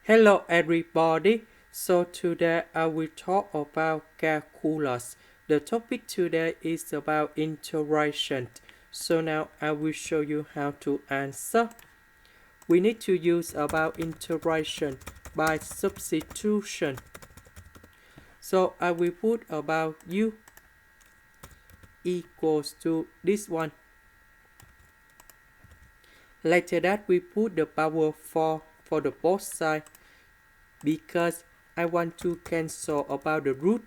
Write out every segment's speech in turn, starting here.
Hello everybody. So today I will talk about calculus. The topic today is about integration. So now I will show you how to answer. We need to use about integration by substitution. So I will put about u equals to this one. Later that we put the power 4 for the both sides because I want to cancel about the root.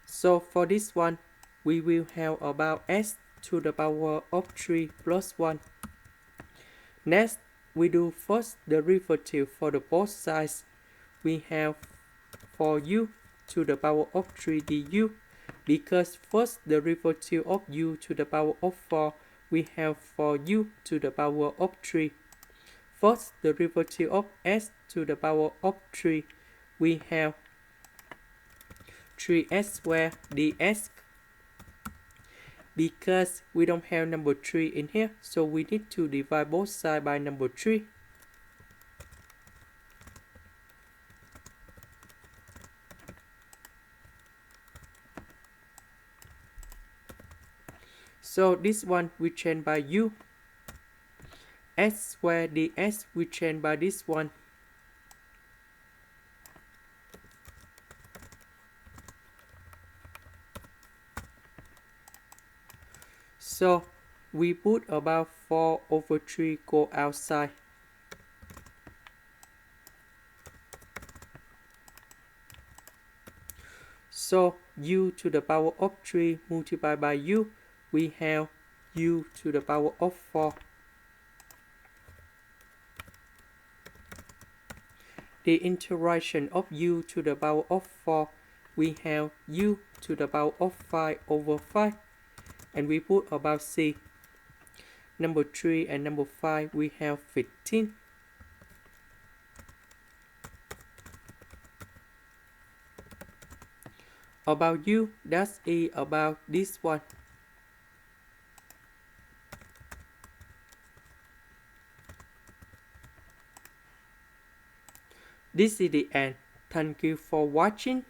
So for this one, we will have about s to the power of 3 plus 1. Next, we do first derivative for the both sides. We have for u to the power of 3 du. Because first derivative of u to the power of 4, we have for u to the power of 3. First derivative of s to the power of 3, we have 3s squared ds. Because we don't have number 3 in here, so we need to divide both sides by number 3. So this one we change by u. S squared ds we change by this one. So we put about 4 over 3 go outside. So u to the power of 3 multiplied by u, we have u to the power of 4. The integration of u to the power of 4, we have u to the power of 5 over 5. And we put about c. Number 3 and number 5, we have 15. About u, that's e about this one. This is the end. Thank you for watching.